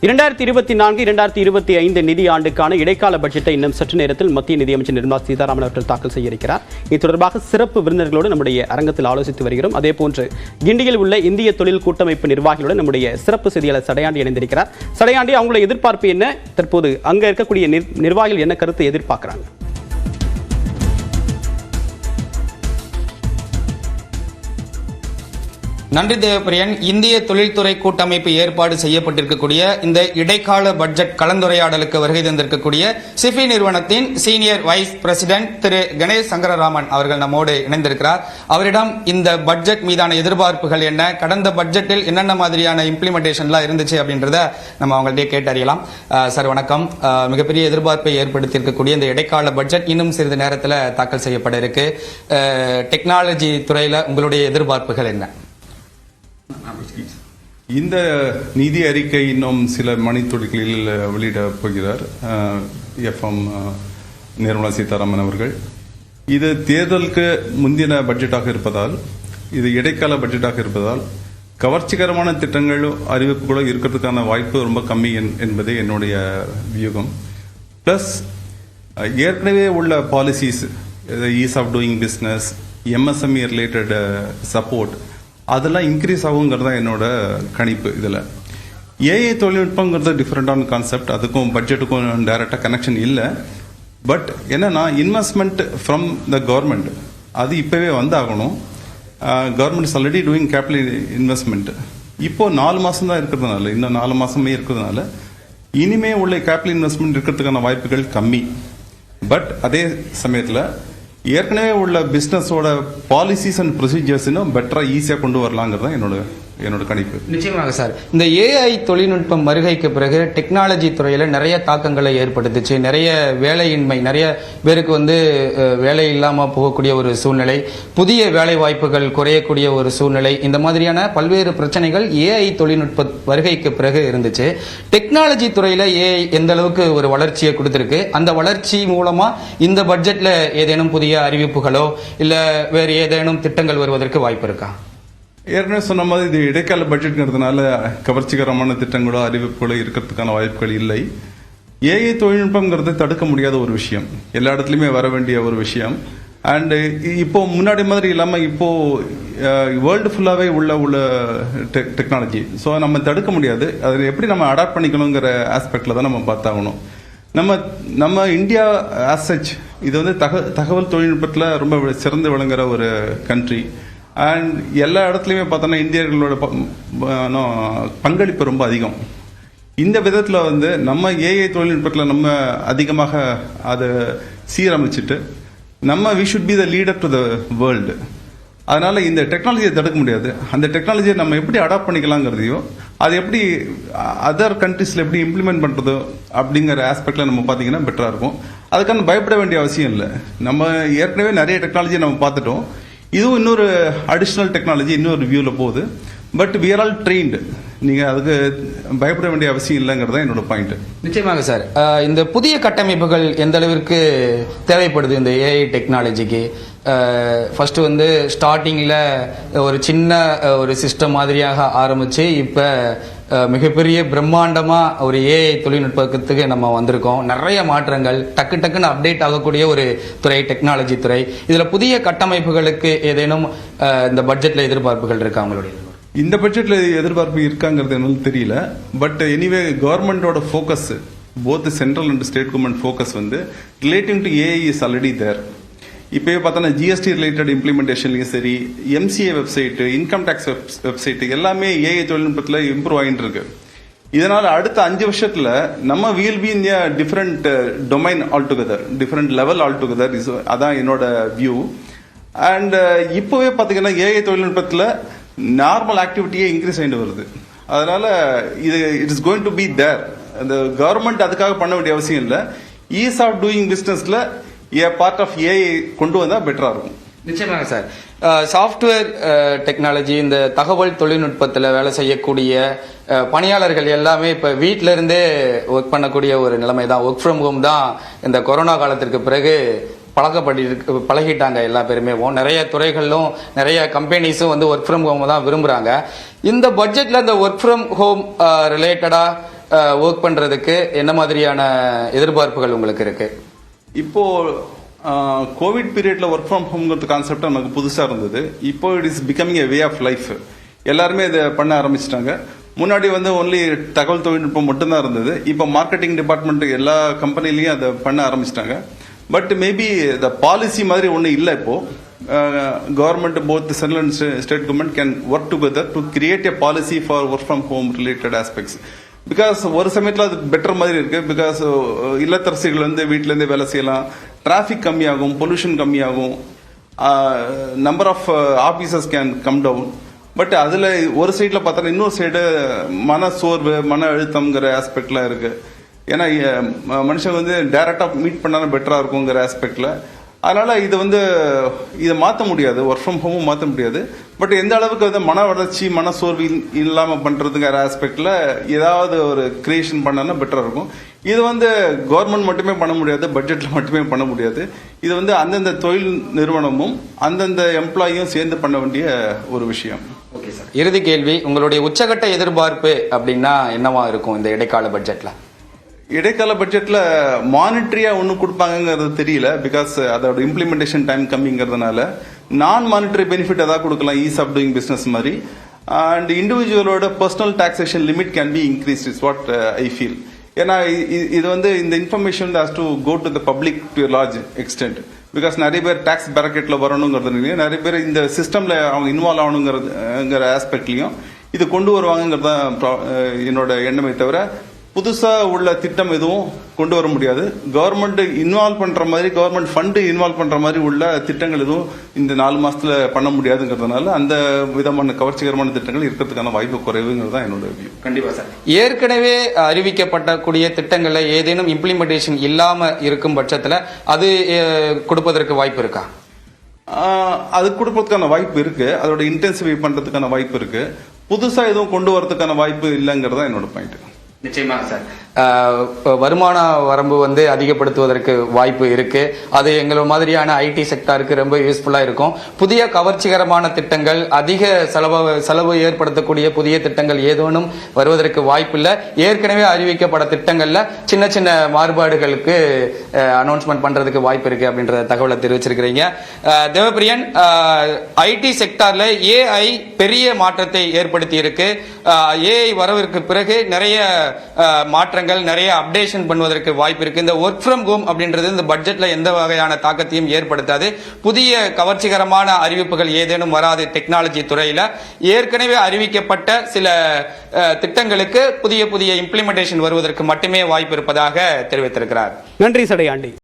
2024-2025 நிதி ஆண்டுக்கான இடைக்கால பட்ஜெட்டை இன்னும் சற்று நேரத்தில் மத்திய நிதியமைச்சர் நிர்மலா சீதாராமன் அவர்கள் தாக்கல் செய்ய இருக்கிறார். இது தொடர்பாக சிறப்பு விருந்தினர்களோடு நம்முடைய அரங்கத்தில் ஆலோசித்து வருகிறோம். அதேபோன்று கிண்டியில் உள்ள இந்திய தொழில் கூட்டமைப்பு நிர்வாகிகளுடன் நம்முடைய சிறப்பு செய்தியாளர் சடையாண்டி இணைந்திருக்கிறார். சடையாண்டி, அவங்களுடைய எதிர்பார்ப்பு என்ன? தற்போது அங்க இருக்கக்கூடிய நிர்வாகிகள் என்ன கருத்து எதிர்பார்க்கிறாங்க? நன்றி தேவப்பிரியன். இந்திய தொழில்துறை கூட்டமைப்பு ஏற்பாடு செய்யப்பட்டிருக்கக்கூடிய இந்த இடைக்கால பட்ஜெட் கலந்துரையாடலுக்கு வருகை தந்திருக்கக்கூடிய சிஃபி நிறுவனத்தின் சீனியர் வைஸ் பிரசிடென்ட் திரு கணேஷ் சங்கரராமன் அவர்கள் நம்மோடு இணைந்திருக்கிறார். அவரிடம் இந்த பட்ஜெட் மீதான எதிர்பார்ப்புகள் என்ன, கடந்த பட்ஜெட்டில் என்னென்ன மாதிரியான இம்ப்ளிமெண்டேஷன்லாம் இருந்துச்சு அப்படின்றத நம்ம அவங்கள்ட்ட கேட்டறியலாம். சார் வணக்கம். மிகப்பெரிய எதிர்பார்ப்பை ஏற்படுத்தியிருக்கக்கூடிய இந்த இடைக்கால பட்ஜெட் இன்னும் சிறிது நேரத்தில் தாக்கல் செய்யப்பட இருக்கு. டெக்னாலஜி துறையில் உங்களுடைய எதிர்பார்ப்புகள் என்ன? இந்த நிதி அறிக்கை இன்னும் சில மணித்துளிகளில் வெளியிடப் போகிறார் எஃப்எம் நிர்மலா சீதாராமன் அவர்கள். இது தேர்தலுக்கு முந்தின பட்ஜெட்டாக இருப்பதால், இது இடைக்கால பட்ஜெட்டாக இருப்பதால் கவர்ச்சிகரமான திட்டங்களோ அறிவிப்புகளோ இருக்கிறதுக்கான வாய்ப்பு ரொம்ப கம்மி என்பதே என்னுடைய வியூகம். பிளஸ் ஏற்கனவே உள்ள policies, ease of doing business, MSME related support, அதெல்லாம் இன்க்ரீஸ் ஆகுங்கிறது தான் என்னோட கணிப்பு. இதில் ஏஐ தொழில்நுட்பங்கிறது டிஃப்ரெண்டான கான்செப்ட், அதுக்கும் பட்ஜெட்டுக்கும் டைரக்டாக கனெக்ஷன் இல்லை. பட் என்னன்னா, இன்வெஸ்ட்மெண்ட் ஃப்ரம் த கவர்மெண்ட் அது இப்போவே வந்தாகணும். Government is already doing capital investment. இப்போ 4 மாதம் தான் இருக்கிறதுனால, இன்னும் 4 மாதமே இருக்கிறதுனால இனிமே உள்ள கேபிட்டல் இன்வெஸ்ட்மெண்ட் இருக்கிறதுக்கான வாய்ப்புகள் கம்மி. பட் அதே சமயத்தில் ஏற்கனவே உள்ள பிசினஸோட பாலிசிஸ் அண்ட் ப்ரொசீஜர்ஸ் இன்னும் பெட்டரா ஈஸியா கொண்டு வரலாங்கிறது தான் என்னோட கணிப்பு. நிச்சயமாக சார். இந்த ஏஐ தொழில்நுட்பம் வருகைக்கு பிறகு டெக்னாலஜி துறையில நிறைய தாக்கங்களை ஏற்படுத்துச்சு. நிறைய வேலையின்மை, நிறைய பேருக்கு வேலை இல்லாம போகக்கூடிய ஒரு சூழ்நிலை, புதிய வேலை வாய்ப்புகள் குறையக்கூடிய ஒரு சூழ்நிலை, இந்த மாதிரியான பல்வேறு பிரச்சனைகள் ஏஐ தொழில்நுட்ப வருகைக்கு பிறகு இருந்துச்சு. டெக்னாலஜி துறையில ஏஐ எந்த அளவுக்கு ஒரு வளர்ச்சியை கொடுத்திருக்கு, அந்த வளர்ச்சி மூலமா இந்த பட்ஜெட்ல ஏதேனும் புதிய அறிவிப்புகளோ இல்ல வேறு ஏதேனும் திட்டங்கள் வருவதற்கு வாய்ப்பு இருக்கா? ஏற்கனவே சொன்ன மாதிரி இது இடைக்கால பட்ஜெட்ங்கிறதுனால கவர்ச்சிகரமான திட்டங்களோ அறிவிப்புகளோ இருக்கிறதுக்கான வாய்ப்புகள் இல்லை. ஏஐ தொழில்நுட்பங்கிறது தடுக்க முடியாத ஒரு விஷயம், எல்லா இடத்துலையுமே வர வேண்டிய ஒரு விஷயம். அண்ட் இப்போ முன்னாடி மாதிரி இல்லாமல் இப்போ வேர்ல்டு ஃபுல்லாகவே உள்ள டெக்னாலஜி. ஸோ நம்ம தடுக்க முடியாது. அதை எப்படி நம்ம அடாப்ட் பண்ணிக்கணுங்கிற ஆஸ்பெக்டில் தான் நம்ம பார்த்தாகணும். நம்ம இந்தியா ஆஸ் சச் இது தகவல் தொழில்நுட்பத்தில் ரொம்ப சிறந்து விளங்குற ஒரு கண்ட்ரி. அண்ட் எல்லா இடத்துலையுமே பார்த்தோன்னா இந்தியர்களோட பங்களிப்பு ரொம்ப அதிகம். இந்த விதத்தில் நம்ம ஏஐ தொழில்நுட்பத்தில் நம்ம அதிகமாக அதை சீரமைச்சிட்டு we should be the leader to the world. அதனால இந்த டெக்னாலஜியை தடுக்க முடியாது. அந்த டெக்னாலஜியை நம்ம எப்படி அடாப்ட் பண்ணிக்கலாங்கிறதையோ, அது எப்படி அதர் கண்ட்ரீஸில் எப்படி இம்ப்ளிமெண்ட் பண்ணுறதோ அப்படிங்கிற ஆஸ்பெக்டில் நம்ம பார்த்தீங்கன்னா பெட்டராக இருக்கும். அதுக்கான பயப்பட வேண்டிய அவசியம் இல்லை. நம்ம ஏற்கனவே நிறைய டெக்னாலஜியை நம்ம பார்த்துட்டோம். இதுவும் இன்னொரு அடிஷ்னல் டெக்னாலஜி இன்னொரு வியூவில் போகுது. But we are all trained. நீங்கள் அதுக்கு பயப்பட வேண்டிய அவசியம் இல்லைங்கிறது தான் என்னோட பாயிண்ட். நிச்சயமாக சார். இந்த புதிய கட்டமைப்புகள் எந்த அளவிற்கு தேவைப்படுது இந்த ஏஐ டெக்னாலஜிக்கு? ஃபர்ஸ்ட் ஸ்டார்டிங்கில் ஒரு சின்ன ஒரு சிஸ்டம் மாதிரியாக ஆரம்பித்து இப்போ மிகப்பெரிய பிரம்மாண்டமாக ஒரு ஏஐ தொழில்நுட்பத்துக்கு நம்ம வந்திருக்கோம். நிறைய மாற்றங்கள், டக்குன்னு அப்டேட் ஆகக்கூடிய ஒரு துறை டெக்னாலஜி துறை. இதில் புதிய கட்டமைப்புகளுக்கு ஏதேனும் இந்த பட்ஜெட்டில் எதிர்பார்ப்புகள் இருக்கா உங்களுடைய? இந்த பட்ஜெட்டில் எதிர்பார்ப்பு இருக்காங்கிறது என்னால தெரியல. பட் எனிவே கவர்மெண்டோட focus, both central and state government focus relating to AI is already there. இப்போயே பார்த்தோன்னா ஜிஎஸ்டி ரிலேட்டட் இம்ப்ளிமெண்டேஷன்லையும் சரி, MCA website, income tax website எல்லாமே ஏஐ தொழில்நுட்பத்தில் இம்ப்ரூவ் ஆகிட்டு இருக்கு. இதனால் அடுத்த 5 வருஷத்தில் நம்ம will be in a different domain altogether, different level altogether. அதான் என்னோட வியூ. அண்ட் இப்போவே பார்த்தீங்கன்னா ஏஐ தொழில்நுட்பத்தில் நார்மல் ஆக்டிவிட்டியே இன்க்ரீஸ் ஆகிட்டு வருது. அதனால it is going to be there. அந்த கவர்மெண்ட் அதுக்காக பண்ண வேண்டிய அவசியம் இல்லை. ஈஸ் ஆஃப் டூயிங் பிஸ்னஸ்ல பார்ட் ஆஃப் ஏஐ கொண்டு வந்தா பெட்டரா இருக்கும். நிச்சயமாக சார். சாஃப்ட்வேர் டெக்னாலஜி, இந்த தகவல் தொழில்நுட்பத்தில் வேலை செய்யக்கூடிய பணியாளர்கள் எல்லாமே இப்போ வீட்டில இருந்தே ஒர்க் பண்ணக்கூடிய ஒரு நிலைமை தான். ஒர்க் ஃப்ரம் ஹோம் தான் இந்த கொரோனா காலத்திற்கு பிறகு பழகிட்டாங்க எல்லா பேருமே. நிறைய துறைகளிலும் நிறைய கம்பெனிஸும் ஒர்க் ஃப்ரம் ஹோம் தான் விரும்புகிறாங்க. இந்த பட்ஜெட்டில் இந்த ஒர்க் ஃப்ரம் ஹோம் ரிலேட்டடாக ஒர்க் பண்றதுக்கு என்ன மாதிரியான எதிர்பார்ப்புகள் உங்களுக்கு இருக்கு? இப்போ கோவிட் பீரியட்ல ஒர்க் ஃப்ரம் ஹோம்ங்கிறது கான்செப்ட் நமக்கு புதுசா இருந்தது. இப்போ it is becoming a way of life. எல்லாருமே இதை பண்ண ஆரம்பிச்சிட்டாங்க. முன்னாடி வந்து ஒன்லி தகவல் தொழில்நுட்பம் மட்டும்தான் இருந்தது. இப்போ மார்க்கெட்டிங் டிபார்ட்மெண்ட் எல்லா கம்பெனிலையும் அதை பண்ண ஆரம்பிச்சிட்டாங்க. பட் மேபி த பாலிசி மாதிரி ஒன்றும் இல்லை இப்போ. Government both central and state government can work together to create a policy for work from home related aspects. Because ஒரு சமயத்தில் அது பெட்டர் மாதிரி இருக்கு. பிகாஸ் இல்லத்தரசிகள் வந்து வீட்டிலேருந்தே வேலை செய்யலாம், டிராஃபிக் கம்மியாகும், பொல்யூஷன் கம்மியாகும், number of officers can come down. But அதில் ஒரு சைடில் பார்த்தா இன்னொரு சைடு மன சோர்வு, மன அழுத்தம்ங்கிற ஆஸ்பெக்ட்லாம் இருக்கு. ஏன்னா மனுஷன் வந்து டைரக்டாக மீட் பண்ணாலும் பெட்டராக இருக்குங்கிற ஆஸ்பெக்டில். அதனால இது வந்து இதை மாற்ற முடியாது, ஒர்க் ஃப்ரம் ஹோமும் மாற்ற முடியாது. பட் எந்த அளவுக்கு வந்து மன வளர்ச்சி, மன சோர்வு இல்லாமல் பண்ணுறதுங்கிற ஆஸ்பெக்டில் ஏதாவது ஒரு கிரியேஷன் பண்ணான்னா பெட்டராக இருக்கும். இது வந்து கவர்மெண்ட் மட்டுமே பண்ண முடியாது, பட்ஜெட்டில் மட்டுமே பண்ண முடியாது. இது வந்து அந்தந்த தொழில் நிறுவனமும் அந்தந்த எம்ப்ளாயும் சேர்ந்து பண்ண வேண்டிய ஒரு விஷயம். ஓகே சார், இறுதி கேள்வி, உங்களுடைய உச்சகட்ட எதிர்பார்ப்பு அப்படின்னா என்னவா இருக்கும் இந்த இடைக்கால பட்ஜெட்ல? இடைக்கால பட்ஜெட்ல மானிட்டரியா ஒன்று கொடுப்பாங்கிறது தெரியல. பிகாஸ் அதோட இம்ப்ளிமெண்டேஷன் டைம் கம்மிங்கிறதுனால நான் மானிட்டரி பெனிஃபிட் ஏதாவது கொடுக்கலாம், ஈஸ் ஆஃப் டூயிங் பிஸ்னஸ் மாதிரி. அண்ட் இண்டிவிஜுவலோட personal taxation limit can be increase, is what I feel. ஏன்னா இது வந்து இந்த information has to go to the public to large extent. Because நிறைய பேர் டாக்ஸ் பேரக்கெட்ல வரணுங்கிறது, நிறைய பேர் இந்த சிஸ்டம்ல அவங்க இன்வால்வ் ஆகணுங்கிற ஆஸ்பெக்ட்லையும் இது கொண்டு வருவாங்கிறது தான் என்னோட எண்ணமே தவிர புதுசா உள்ள திட்டம் எதுவும் கொண்டு வர முடியாது. கவர்மெண்ட் இன்வால்வ் பண்ற மாதிரி, கவர்மெண்ட் ஃபண்டு இன்வால்வ் பண்ற மாதிரி உள்ள திட்டங்கள் எதுவும் இந்த 4 மாசத்துல பண்ண முடியாதுங்கிறதுனால அந்த விதமான கவர்ச்சிகரமான திட்டங்கள் இருக்கிறதுக்கான வாய்ப்பு குறைவுங்கிறது தான் என்னோட வியூ. கண்டிப்பா சார். ஏற்கனவே அறிவிக்கப்படக்கூடிய திட்டங்கள்ல ஏதேனும் இம்ப்ளிமெண்டேஷன் இல்லாம இருக்கும் பட்சத்துல அது கொடுப்பதற்கு வாய்ப்பு இருக்கா? அது கொடுப்பதற்கான வாய்ப்பு இருக்கு, அதோட இன்டென்சிஃபை பண்றதுக்கான வாய்ப்பு இருக்கு. புதுசா எதுவும் கொண்டு வரதுக்கான வாய்ப்பு இல்லைங்கிறதா என்னோட பாயிண்ட். நிச்சயமாக சார். வருமான வரம்பு வந்து அதிகப்படுத்துவதற்கு வாய்ப்பு இருக்கு. அது எங்கள மாதிரியான ஐடி செக்டாருக்கு ரொம்ப யூஸ்ஃபுல்லா இருக்கும். புதிய கவர்ச்சிகரமான திட்டங்கள், அதிக செலவு ஏற்படுத்தக்கூடிய புதிய திட்டங்கள் ஏதேனும் வருவதற்கு வாய்ப்பு இல்லை. ஏற்கனவே அறிவிக்கப்பட்ட திட்டங்கள்ல சின்ன சின்ன மாறுபாடுகளுக்கு அனௌன்ஸ்மெண்ட் பண்றதுக்கு வாய்ப்பு இருக்கு அப்படின்ற தகவலை தெரிவிச்சிருக்கிறீங்க. தேவப்பிரியன், ஐடி செக்டார்ல ஏஐ பெரிய மாற்றத்தை ஏற்படுத்தி இருக்கு. ஏஐ வரவிற்கு பிறகு நிறைய மாற்றங்கள், நிறைய அப்டேஷன் பண்ணுவதற்கு வாய்ப்பு இருக்கு. இந்த ஒர்க் ஃப்ரம் ஹோம் அப்படின்றது இந்த பட்ஜெட்ல எந்த வகையான தாக்கத்தையும் ஏற்படுத்தாது. புதிய கவர்ச்சிகரமான அறிவிப்புகள் ஏதேனும் வராது. டெக்னாலஜி துறையில ஏற்கனவே அறிவிக்கப்பட்ட சில திட்டங்களுக்கு புதிய புதிய இம்ப்ளிமெண்டேஷன் வருவதற்கு மட்டுமே வாய்ப்பு இருப்பதாக தெரிவித்திருக்கிறார். நன்றி சடையாண்டி.